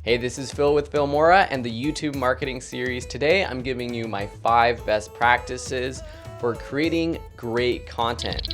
Hey, this is Phil with Phil Mora and the YouTube marketing series. Today, I'm giving you my 5 best practices for creating great content.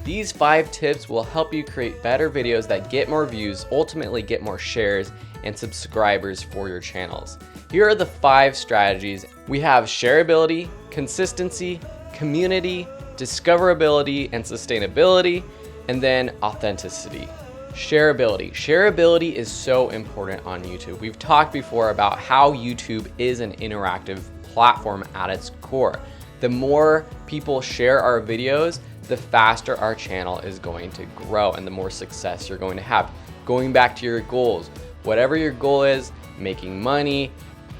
These 5 tips will help you create better videos that get more views, ultimately get more shares and subscribers for your channels. Here are the 5 strategies. We have shareability, consistency, community, discoverability and sustainability, and then authenticity. Shareability. Shareability is so important on YouTube. We've talked before about how YouTube is an interactive platform at its core. The more people share our videos, the faster our channel is going to grow and the more success you're going to have. Going back to your goals, whatever your goal is, making money,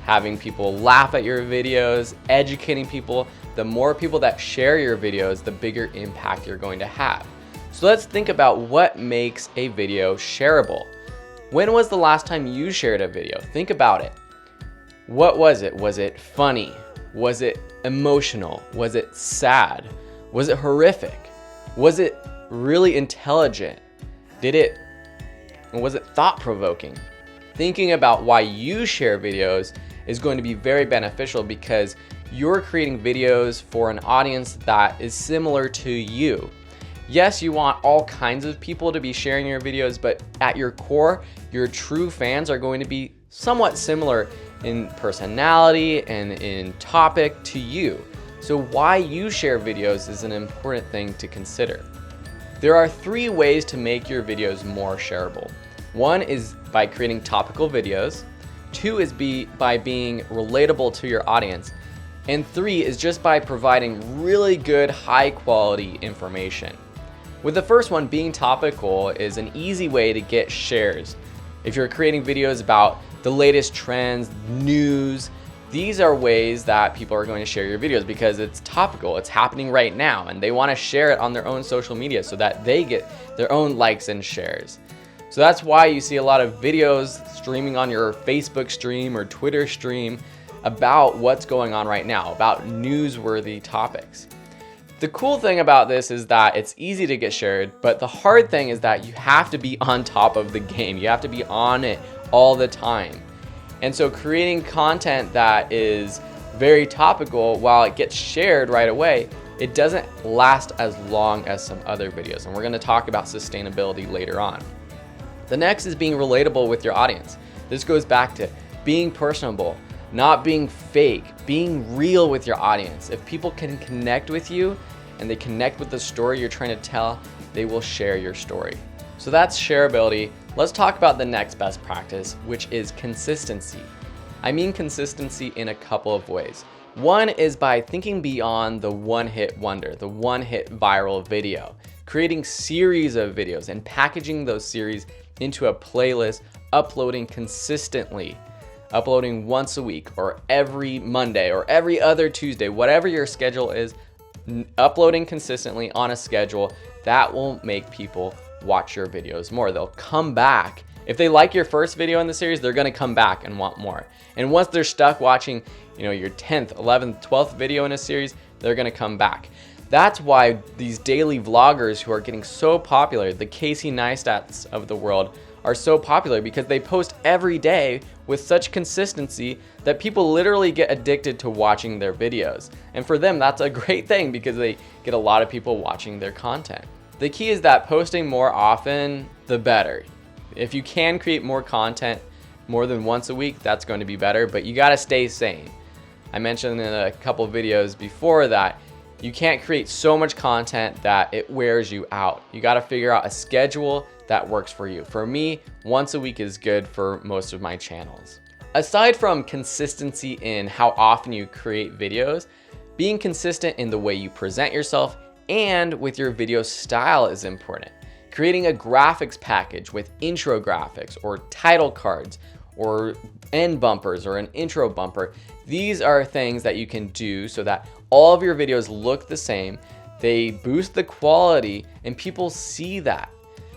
having people laugh at your videos, educating people, the more people that share your videos, the bigger impact you're going to have. So let's think about what makes a video shareable. When was the last time you shared a video? Think about it. What was it? Was it funny? Was it emotional? Was it sad? Was it horrific? Was it really intelligent? Was it thought-provoking? Thinking about why you share videos is going to be very beneficial because you're creating videos for an audience that is similar to you. Yes, you want all kinds of people to be sharing your videos, but at your core, your true fans are going to be somewhat similar in personality and in topic to you. So why you share videos is an important thing to consider. There are 3 ways to make your videos more shareable. 1 is by creating topical videos. 2 is by being relatable to your audience. And 3 is just by providing really good, high quality information. With the first one, being topical is an easy way to get shares. If you're creating videos about the latest trends, news, these are ways that people are going to share your videos because it's topical, it's happening right now, and they want to share it on their own social media so that they get their own likes and shares. So that's why you see a lot of videos streaming on your Facebook stream or Twitter stream about what's going on right now, about newsworthy topics. The cool thing about this is that it's easy to get shared, but the hard thing is that you have to be on top of the game. You have to be on it all the time. And so creating content that is very topical, while it gets shared right away, it doesn't last as long as some other videos. And we're going to talk about sustainability later on. The next is being relatable with your audience. This goes back to being personable, not being fake, being real with your audience. If people can connect with you and they connect with the story you're trying to tell, they will share your story. So that's shareability. Let's talk about the next best practice, which is consistency. I mean consistency in a couple of ways. One is by thinking beyond the one-hit wonder, the one-hit viral video, creating series of videos and packaging those series into a playlist, uploading consistently. Uploading once a week or every Monday or every other Tuesday, whatever your schedule is, uploading consistently on a schedule, that will make people watch your videos more. They'll come back. If they like your first video in the series, they're gonna come back and want more. And once they're stuck watching, your 10th, 11th, 12th video in a series, they're gonna come back. That's why these daily vloggers who are getting so popular, the Casey Neistats of the world, are so popular because they post every day with such consistency that people literally get addicted to watching their videos. And for them, that's a great thing because they get a lot of people watching their content. The key is that posting more often, the better. If you can create more content more than once a week, that's going to be better, but you gotta stay sane. I mentioned in a couple videos before that you can't create so much content that it wears you out. You gotta figure out a schedule that works for you. For me, once a week is good for most of my channels. Aside from consistency in how often you create videos, being consistent in the way you present yourself and with your video style is important. Creating a graphics package with intro graphics or title cards or end bumpers or an intro bumper. These are things that you can do so that all of your videos look the same, they boost the quality, and people see that.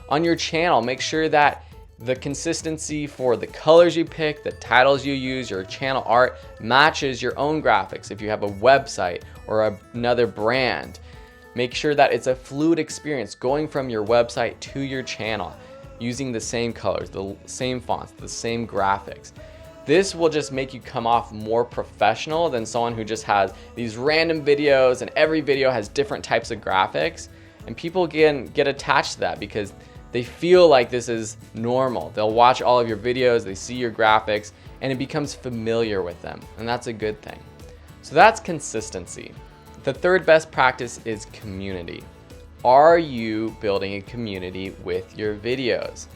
On your channel, make sure that the consistency for the colors you pick, the titles you use, your channel art matches your own graphics if you have a website or another brand. Make sure that it's a fluid experience going from your website to your channel, using the same colors, the same fonts, the same graphics. This will just make you come off more professional than someone who just has these random videos and every video has different types of graphics. And people get attached to that because they feel like this is normal. They'll watch all of your videos, they see your graphics, and it becomes familiar with them. And that's a good thing. So that's consistency. The third best practice is community. Are you building a community with your videos?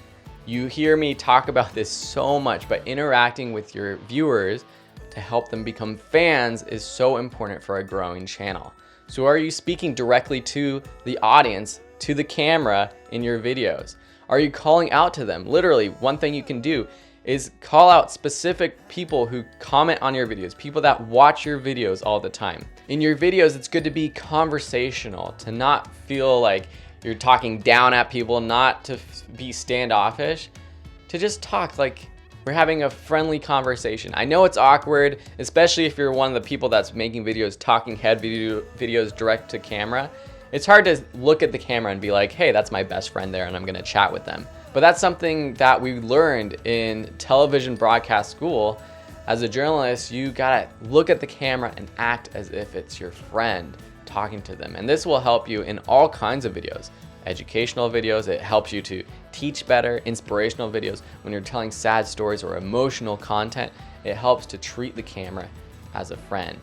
You hear me talk about this so much, but interacting with your viewers to help them become fans is so important for a growing channel. So are you speaking directly to the audience, to the camera in your videos? Are you calling out to them? Literally, one thing you can do is call out specific people who comment on your videos, people that watch your videos all the time. In your videos, it's good to be conversational, to not feel like you're talking down at people, not to be standoffish, to just talk like we're having a friendly conversation. I know it's awkward, especially if you're one of the people that's making videos, talking head videos direct to camera. It's hard to look at the camera and be like, hey, that's my best friend there and I'm gonna chat with them. But that's something that we learned in television broadcast school. As a journalist, you gotta look at the camera and act as if it's your friend talking to them. And this will help you in all kinds of videos. Educational videos, it helps you to teach better. Inspirational videos, when you're telling sad stories or emotional content, it helps to treat the camera as a friend.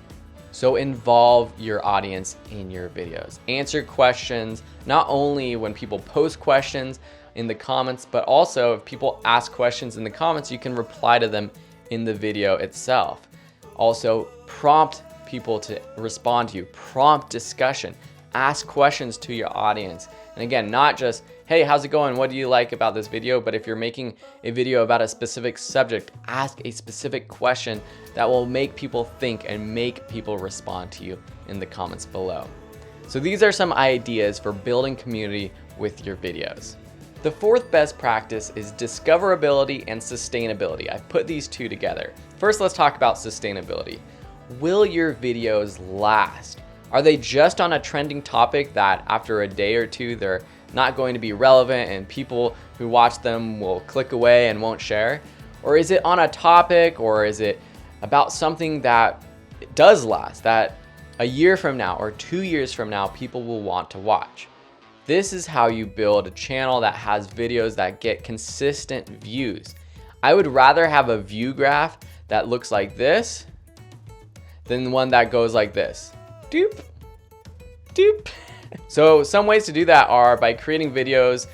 So involve your audience in your videos. Answer questions, not only when people post questions in the comments, but also if people ask questions in the comments, you can reply to them in the video itself. Also, prompt people to respond to you. Prompt discussion. Ask questions to your audience. And again, not just, hey, how's it going? What do you like about this video? But if you're making a video about a specific subject, ask a specific question that will make people think and make people respond to you in the comments below. So these are some ideas for building community with your videos. The fourth best practice is discoverability and sustainability. I've put these two together. First, let's talk about sustainability. Will your videos last? Are they just on a trending topic that after a day or two, they're not going to be relevant and people who watch them will click away and won't share? Or is it on a topic, or is it about something that does last, that a year from now or 2 years from now, people will want to watch? This is how you build a channel that has videos that get consistent views. I would rather have a view graph that looks like this than one that goes like this. Doop, doop. So some ways to do that are by creating videos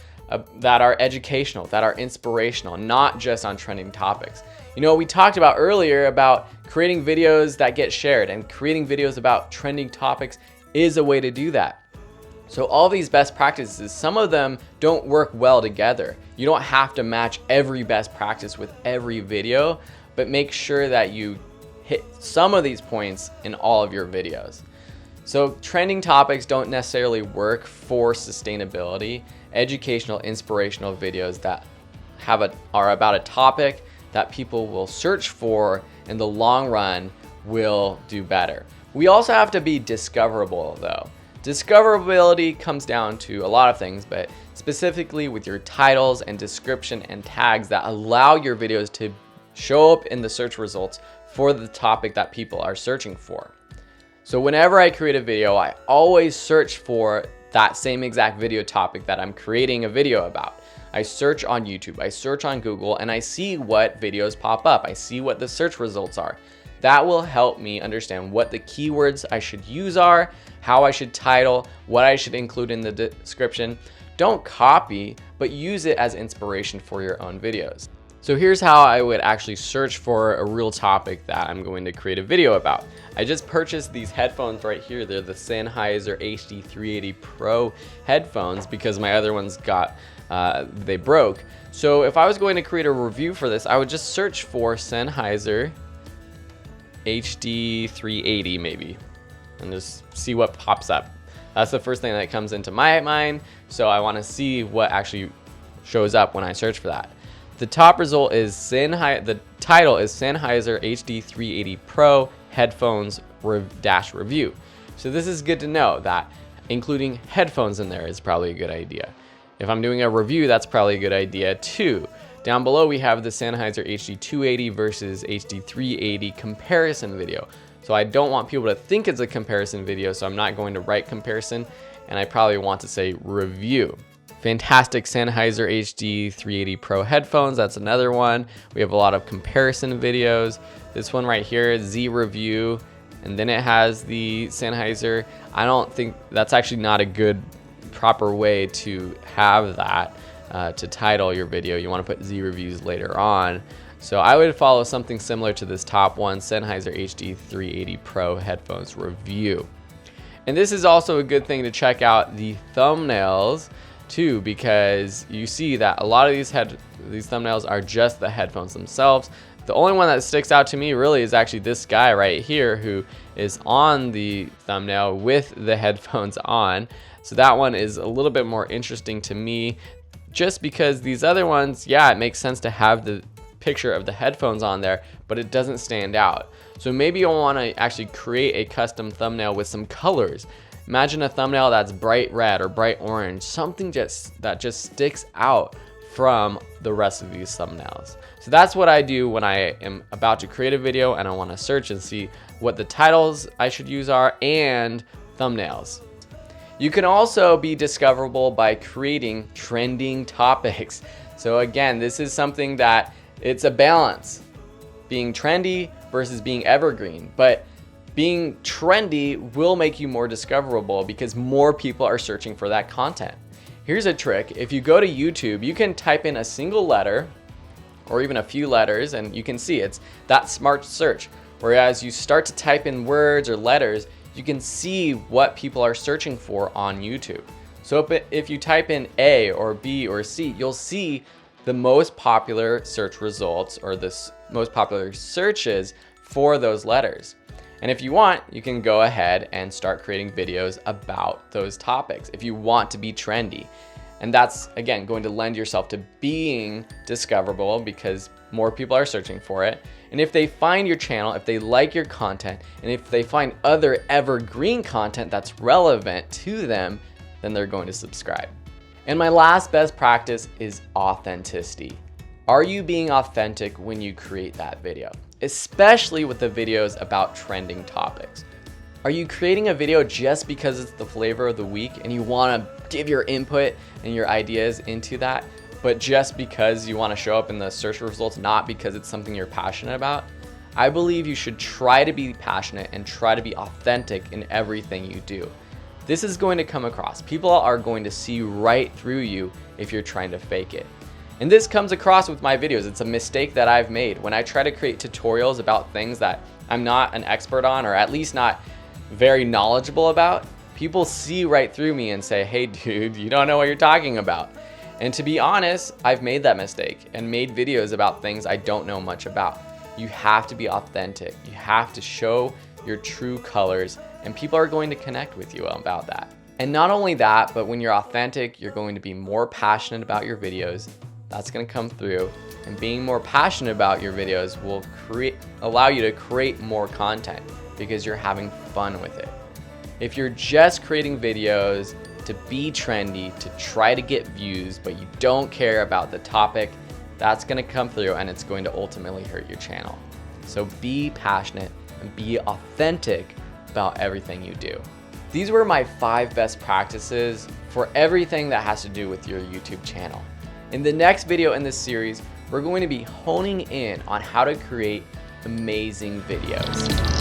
that are educational, that are inspirational, not just on trending topics. You know, we talked about earlier about creating videos that get shared, and creating videos about trending topics is a way to do that. So all these best practices, some of them don't work well together. You don't have to match every best practice with every video, but make sure that you hit some of these points in all of your videos. So trending topics don't necessarily work for sustainability. Educational, inspirational videos that are about a topic that people will search for in the long run will do better. We also have to be discoverable though. Discoverability comes down to a lot of things, but specifically with your titles and description and tags that allow your videos to show up in the search results for the topic that people are searching for. So whenever I create a video, I always search for that same exact video topic that I'm creating a video about. I search on YouTube, I search on Google, and I see what videos pop up. I see what the search results are. That will help me understand what the keywords I should use are, how I should title, what I should include in the description. Don't copy, but use it as inspiration for your own videos. So here's how I would actually search for a real topic that I'm going to create a video about. I just purchased these headphones right here. They're the Sennheiser HD380 Pro headphones because my other ones they broke. So if I was going to create a review for this, I would just search for Sennheiser HD380 maybe, and just see what pops up. That's the first thing that comes into my mind. So I want to see what actually shows up when I search for that. The top result is the title is Sennheiser HD380 Pro headphones review. So this is good to know that including headphones in there is probably a good idea. If I'm doing a review, that's probably a good idea too. Down below, we have the Sennheiser HD280 versus HD380 comparison video. So I don't want people to think it's a comparison video, so I'm not going to write comparison, and I probably want to say review. Fantastic Sennheiser HD380 Pro headphones, that's another one. We have a lot of comparison videos. This one right here is Z review, and then it has the Sennheiser. I don't think that's actually not a good proper way to have that to title your video. You want to put Z reviews later on. So I would follow something similar to this top one, Sennheiser HD380 Pro headphones review. And this is also a good thing to check out the thumbnails too, because you see that a lot of these thumbnails are just the headphones themselves. The only one that sticks out to me really is actually this guy right here who is on the thumbnail with the headphones on. So that one is a little bit more interesting to me, just because these other ones, yeah, it makes sense to have the picture of the headphones on there, but it doesn't stand out. So maybe you'll want to actually create a custom thumbnail with some colors. Imagine a thumbnail that's bright red or bright orange, something that just sticks out from the rest of these thumbnails. So that's what I do when I am about to create a video and I want to search and see what the titles I should use are and thumbnails. You can also be discoverable by creating trending topics. So again, this is something that it's a balance, being trendy versus being evergreen. But being trendy will make you more discoverable because more people are searching for that content. Here's a trick. If you go to YouTube, you can type in a single letter or even a few letters, and you can see it's that smart search. Whereas you start to type in words or letters, you can see what people are searching for on YouTube. So if you type in A or B or C, you'll see the most popular search results or the most popular searches for those letters. And if you want, you can go ahead and start creating videos about those topics if you want to be trendy. And that's, again, going to lend yourself to being discoverable because more people are searching for it. And if they find your channel, if they like your content, and if they find other evergreen content that's relevant to them, then they're going to subscribe. And my last best practice is authenticity. Are you being authentic when you create that video? Especially with the videos about trending topics. Are you creating a video just because it's the flavor of the week and you want to give your input and your ideas into that, but just because you want to show up in the search results, not because it's something you're passionate about? I believe you should try to be passionate and try to be authentic in everything you do. This is going to come across. People are going to see right through you if you're trying to fake it. And this comes across with my videos. It's a mistake that I've made when I try to create tutorials about things that I'm not an expert on, or at least not very knowledgeable about. People see right through me and say, hey dude, you don't know what you're talking about. And to be honest, I've made that mistake and made videos about things I don't know much about. You have to be authentic. You have to show your true colors, and people are going to connect with you about that. And not only that, but when you're authentic, you're going to be more passionate about your videos. That's going to come through, and being more passionate about your videos will allow you to create more content because you're having fun with it. If you're just creating videos to be trendy, to try to get views, but you don't care about the topic, that's going to come through and it's going to ultimately hurt your channel. So be passionate and be authentic about everything you do. These were my 5 best practices for everything that has to do with your YouTube channel. In the next video in this series, we're going to be honing in on how to create amazing videos.